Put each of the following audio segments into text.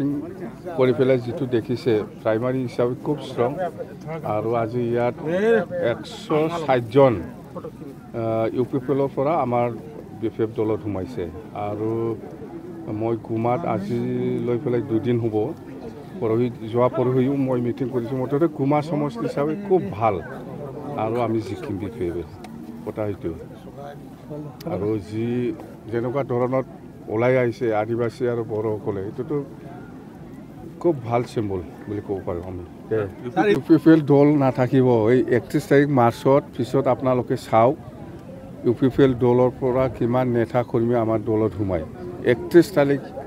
meeting কৰি পেলাই যিটো দেখিছে প্ৰাইমাৰী হিচাপে খুব ষ্ট্ৰং আৰু আজি ইয়াত 160 জন ইউপিপিএলৰ পৰা আমাৰ বিপিএফ দলত সোমাইছে আৰু মই গুমাত আজি লৈ পেলাই 2 দিন হ'ব যোৱা পৰহিও মই মিটিং কৰিছোঁ মুঠতে গুমা সমষ্টি হিচাপে খুব ভাল আৰু আমি জিকিম বিপিএফ কথা সেইটো আৰু যি যেনেকুৱা ধৰণত ওলাই আহিছে আদিবাসী আৰু বড়োসকলে এইটোতো খুব ভাল চিম্বল বুলি ক'ব পাৰোঁ আমি ইউপিপিএল দল নাথাকিব এই 31 তাৰিখ মাৰ্চত পিছত আপোনালোকে চাওক ইউপিপিএল দলৰ পৰা কিমান নেতা কৰ্মী আমাৰ দলত সোমায় 31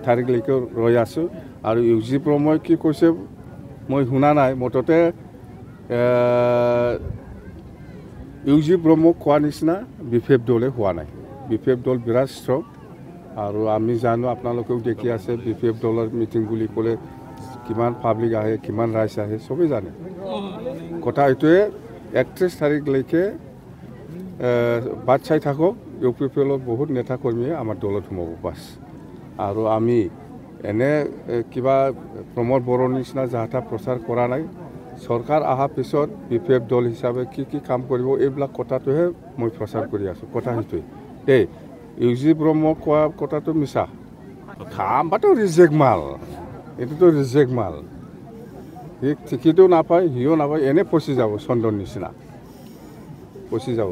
তাৰিখলৈকে ৰৈ আছোঁ আৰু ইউজি প্ৰময় কি কৈছে মই শুনা নাই মুঠতে ইউজি ব্ৰহ্মক কোৱা নিচিনা বিপিএফ দলে হোৱা নাই বিপিএফ দল বিৰাট ষ্ট্ৰং আৰু আমি জানো আপোনালোকেও দেখি আছে বিপিএফ দলৰ মিটিং বুলি ক'লে কিমান পাব্লিক আহে কিমান ৰাইজ আহে চবেই জানে কথা এইটোৱে 31 তাৰিখলৈকে বাট চাই থাকক ইউপিপিএলৰ বহুত নেতা কৰ্মীয়ে আমাৰ দলত সোমাব বাছ আৰু আমি এনে কিবা প্ৰমোদ বড়োৰ নিচিনা যাহা প্ৰচাৰ কৰা নাই চৰকাৰ অহাৰ পিছত বিপিএফ দল হিচাপে কি কাম কৰিব এইবিলাক কথাটোহে মই প্ৰচাৰ কৰি আছোঁ কথা সেইটোৱে ইউজি ব্ৰহ্মক কোৱা কথাটো মিছা খামবাটো ৰিজেক্ট মাল এইটোতো ৰিজেক্ট মাল সি ঠিকিটো নাপায় সিও নাপায় এনে ফচি যাব চন্দন নিচিনা ফচি যাব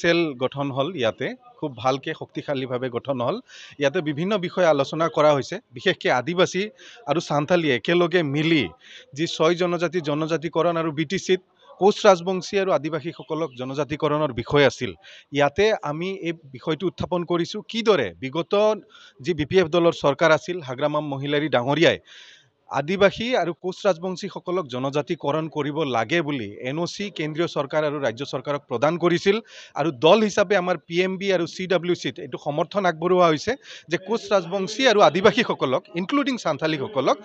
চেল গঠন হ'ল ইয়াতে খুব ভালকে শক্তিশালীভাৱে গঠন হ'ল ইয়াতে বিভিন্ন বিষয় আলোচনা কৰা হৈছে বিশেষকৈ আদিবাসী আৰু সান্থালী একেলগে মিলি যি 6 জনজাতিকৰণ আৰু বিটিচিত কোচ ৰাজবংশী আৰু আদিবাসীসকলক জনজাতিকৰণৰ বিষয় আছিল ইয়াতে আমি এই বিষয়টো উত্থাপন কৰিছোঁ কিদৰে বিগত যি বিপিএফ দলৰ চৰকাৰ আছিল হাগ্ৰামাম মহিলাৰী ডাঙৰীয়াই আদিবাসী আৰু কোচ ৰাজবংশীসকলক জনজাতিকৰণ কৰিব লাগে বুলি এনঅচি কেন্দ্ৰীয় চৰকাৰ আৰু ৰাজ্য চৰকাৰক প্ৰদান কৰিছিল আৰু দল হিচাপে আমাৰ পিএমবি আৰু চিডব্লিউচিত এইটো সমৰ্থন আগবঢ়োৱা হৈছে যে কোচ ৰাজবংশী আৰু আদিবাসীসকলক ইনক্লুডিং সান্থালীসকলক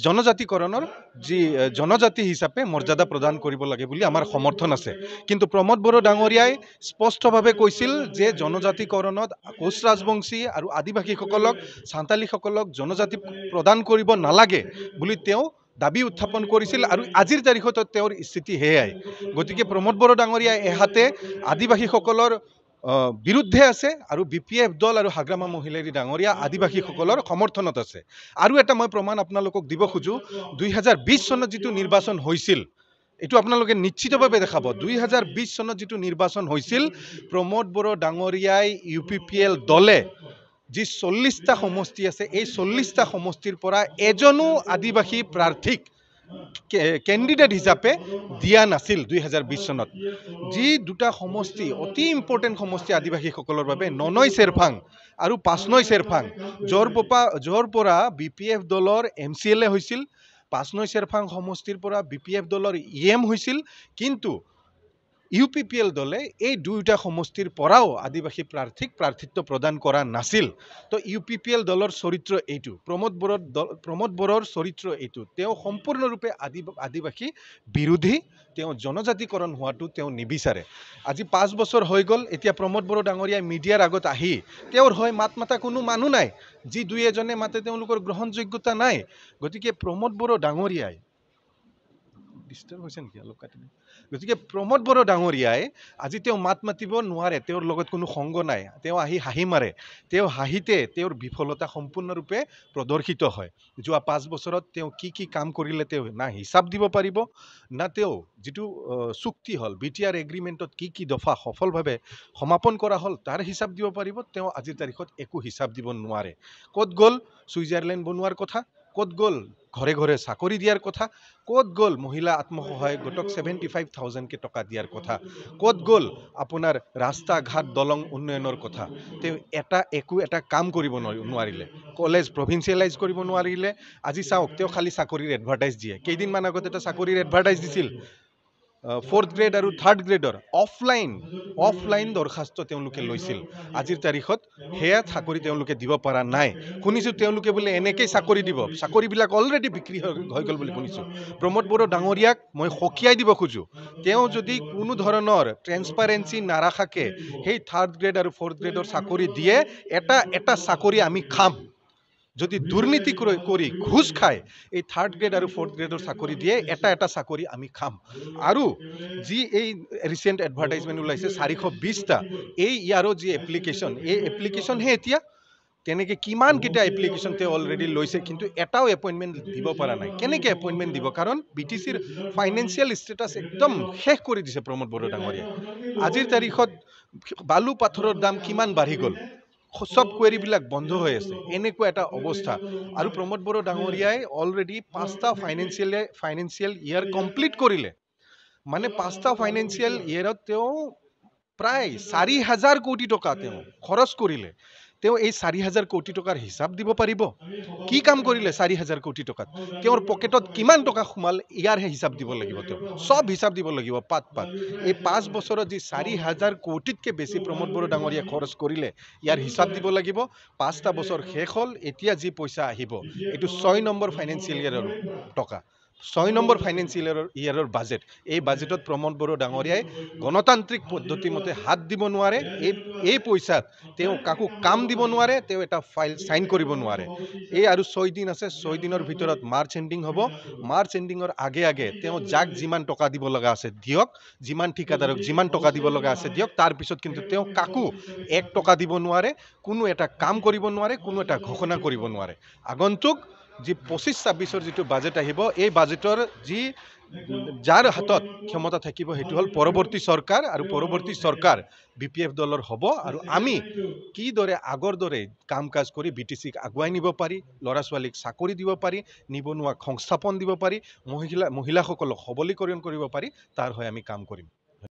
জনজাতিকৰণৰ যি জনজাতি হিচাপে মৰ্যাদা প্ৰদান কৰিব লাগে বুলি আমাৰ সমৰ্থন আছে কিন্তু প্ৰমোদ বড়ো ডাঙৰীয়াই স্পষ্টভাৱে কৈছিল যে জনজাতিকৰণত কোচ ৰাজবংশী আৰু আদিবাসীসকলক সান্থালীসকলক জনজাতি প্ৰদান কৰিব নালাগে বুলি তেওঁ দাবী উত্থাপন কৰিছিল আৰু আজিৰ তাৰিখত তেওঁৰ স্থিতি হেয়াই গতিকে প্ৰমোদ বড়ো ডাঙৰীয়াই এহাতে আদিবাসীসকলৰ বিৰুদ্ধে আছে আৰু বিপিএফ দল আৰু হাগ্ৰামা মহিলাৰী ডাঙৰীয়া আদিবাসীসকলৰ সমৰ্থনত আছে আৰু এটা মই প্ৰমাণ আপোনালোকক দিব খোজো 2020 চনত যিটো নিৰ্বাচন হৈছিল এইটো আপোনালোকে নিশ্চিতভাৱে দেখাব 2020 চনত যিটো নিৰ্বাচন হৈছিল প্ৰমোদ বড়ো ডাঙৰীয়াই ইউপিপিএল দলে যি 40টা সমষ্টি আছে এই 40টা সমষ্টিৰ পৰা এজনো আদিবাসী প্ৰাৰ্থীক কেণ্ডিডেট হিচাপে দিয়া নাছিল 2020 চনত যি দুটা সমষ্টি অতি ইম্পৰ্টেণ্ট সমষ্টি আদিবাসীসকলৰ বাবে ননৈ চেৰফাং আৰু পাঁচনৈ চেৰফাং য'ৰ পৰা বিপিএফ দলৰ এমচিএলএ হৈছিল পাঁচনৈ চেৰফাং সমষ্টিৰ পৰা বিপিএফ দলৰ ইএম হৈছিল কিন্তু ইউপিপিএল দলে এই দুইটা সমষ্টিৰ পৰাও আদিবাসী প্ৰাৰ্থীক প্ৰাৰ্থিত্ব প্ৰদান কৰা নাছিল তো ইউপিপিএল দলৰ চৰিত্ৰ এইটো প্ৰমোদ বড়োৰ চৰিত্ৰ এইটো তেওঁ সম্পূৰ্ণৰূপে আদিবাসী বিৰোধী তেওঁ জনজাতিকৰণ হোৱাটো তেওঁ নিবিচাৰে আজি 5 বছৰ হৈ গ'ল এতিয়া প্ৰমোদ বড়ো ডাঙৰীয়াই মিডিয়াৰ আগত আহি তেওঁৰ হয় মাত মাতা কোনো মানুহ নাই যি দুই এজনে মাতে তেওঁলোকৰ গ্ৰহণযোগ্যতা নাই গতিকে প্ৰমোদ বড়ো ডাঙৰীয়াই ডিস্টাৰ্ব হৈছে নেকি অলপ কাটি গতিকে প্ৰমোদ বড়ো ডাঙৰীয়াই আজি তেওঁ মাত মাতিব নোৱাৰে তেওঁৰ লগত কোনো সংগ নাই তেওঁ আহি হাঁহি মাৰে তেওঁ হাঁহিতে তেওঁৰ বিফলতা সম্পূৰ্ণৰূপে প্ৰদৰ্শিত হয় যোৱা 5 বছৰত তেওঁ কি কাম কৰিলে তেওঁ না হিচাপ দিব পাৰিব না তেওঁ যিটো চুক্তি হ'ল বিটিআৰ এগ্ৰিমেণ্টত কি দফা সফলভাৱে সমাপন কৰা হ'ল তাৰ হিচাপ দিব পাৰিব তেওঁ আজিৰ তাৰিখত একো হিচাপ দিব নোৱাৰে ক'ত গ'ল ছুইজাৰলেণ্ড বনোৱাৰ কথা ক'ত গ'ল ঘৰে ঘৰে চাকৰি দিয়াৰ কথা ক'ত গ'ল মহিলা আত্মসহায়ক গোটক 75,000 কে টকা দিয়াৰ কথা ক'ত গ'ল আপোনাৰ ৰাস্তা ঘাট দলং উন্নয়নৰ কথা তেওঁ এটা কাম কৰিব নোৱাৰিলে কলেজ প্ৰভিন্সিয়েলাইজ কৰিব নোৱাৰিলে আজি চাওক তেওঁ খালি চাকৰিৰ এডভাৰটাইজ দিয়ে কেইদিনমান আগত এটা চাকৰিৰ এডভাৰটাইজ দিছিল 4th গ্ৰেড আৰু 3rd গ্ৰেডৰ অফলাইন দৰখাস্ত তেওঁলোকে লৈছিল আজিৰ তাৰিখত হেয়া চাকৰি তেওঁলোকে দিব পৰা নাই শুনিছো তেওঁলোকে বোলে এনেকৈ চাকৰি দিব চাকৰিবিলাক অলৰেডি বিক্ৰী হৈ গ'ল বুলি শুনিছো প্ৰমোদ বড়ো ডাঙৰীয়াক মই সকিয়াই দিব খোজো তেওঁ যদি কোনো ধৰণৰ ট্ৰেন্সপাৰেন্সি নাৰাখাকে সেই 3rd গ্ৰেড আৰু 4th গ্ৰেডৰ চাকৰি দিয়ে এটা চাকৰি আমি খাম যদি দুৰ্নীতি কৰি ঘুষ খায় এই 3rd গ্ৰেড আৰু 4th গ্ৰেডৰ চাকৰি দিয়ে এটা চাকৰি আমি খাম আৰু যি এই ৰিচেণ্ট এডভাৰটাইজমেণ্ট ওলাইছে 420টা এই ইয়াৰো যি এপ্লিকেশ্যন এই এপ্লিকেশ্যনহে এতিয়া তেনেকে কিমানকেইটা এপ্লিকেশ্যন তেওঁ অলৰেডি লৈছে কিন্তু এটাও এপইণ্টমেণ্ট দিব পৰা নাই কেনেকৈ এপইণ্টমেণ্ট দিব কাৰণ BTCৰ ফাইনেন্সিয়েল ষ্টেটাছ একদম শেষ কৰি দিছে প্ৰমোদ বড়ো ডাঙৰীয়াই আজিৰ তাৰিখত বালু পাথৰৰ দাম কিমান বাঢ়ি গ'ল সব কোৱেৰিবিলাক বন্ধ হৈ আছে এনেকুৱা এটা অৱস্থা আৰু প্ৰমোদ বড়ো ডাঙৰীয়াই অলৰেডি 5টা ফাইনেন্সিয়েল ইয়াৰ কমপ্লিট কৰিলে মানে 5টা ফাইনেন্সিয়েল ইয়াৰত তেওঁ প্ৰায় 4,000 কোটি টকা তেওঁ খৰচ কৰিলে তেওঁ এই 4,000 কোটি টকাৰ হিচাপ দিব পাৰিব কি কাম কৰিলে 4,000 কোটি টকাত তেওঁৰ পকেটত কিমান টকা সোমাল ইয়াৰ হিচাপ দিব লাগিব তেওঁ সব হিচাপ দিব লাগিব পাত এই 5 বছৰত যি 4,000 কোটিতকৈ বেছি প্ৰমোদ বড়ো ডাঙৰীয়া খৰচ কৰিলে ইয়াৰ হিচাপ দিব লাগিব 5টা বছৰ শেষ হ'ল এতিয়া যি পইচা আহিব এইটো 6 নম্বৰ ফাইনেন্সিয়েল ইয়াৰৰ টকা 6 নম্বৰ ফাইনেন্সিয়েল ইয়াৰৰ বাজেট এই বাজেটত প্ৰমোদ বড়ো ডাঙৰীয়াই গণতান্ত্ৰিক পদ্ধতি মতে হাত দিব নোৱাৰে এই পইচাত তেওঁ কাকো কাম দিব নোৱাৰে তেওঁ এটা ফাইল সাইন কৰিব নোৱাৰে এই আৰু 6 দিন আছে 6 দিনৰ ভিতৰত মাৰ্চ এন্ডিং হ'ব মাৰ্চ এন্ডিংৰ আগে তেওঁ যাক যিমান টকা দিব লগা আছে দিয়ক যিমান ঠিকাদাৰক যিমান টকা দিব লগা আছে দিয়ক তাৰ পিছত কিন্তু তেওঁ কাকো 1 টকা দিব নোৱাৰে কোনো এটা কাম কৰিব নোৱাৰে কোনো এটা ঘোষণা কৰিব নোৱাৰে আগন্তুক যি 25-26ৰ যিটো বাজেট আহিব এই বাজেটৰ যি যাৰ হাতত ক্ষমতা থাকিব হেতু হল পৰৱৰ্তী চৰকাৰ আৰু পৰৱৰ্তী চৰকাৰ BPF দলৰ হ'ব আৰু আমি কিদৰে আগৰ দৰে কাম কাজ কৰি BTCক আগুৱাই নিব পাৰি লৰা ছোৱালীক চাকৰি দিব পাৰি নিবনুৱা সংস্থাপন দিব পাৰি মহিলাসকলক সবলীকৰণ কৰিব পাৰি তাৰ হৈ আমি কাম কৰিম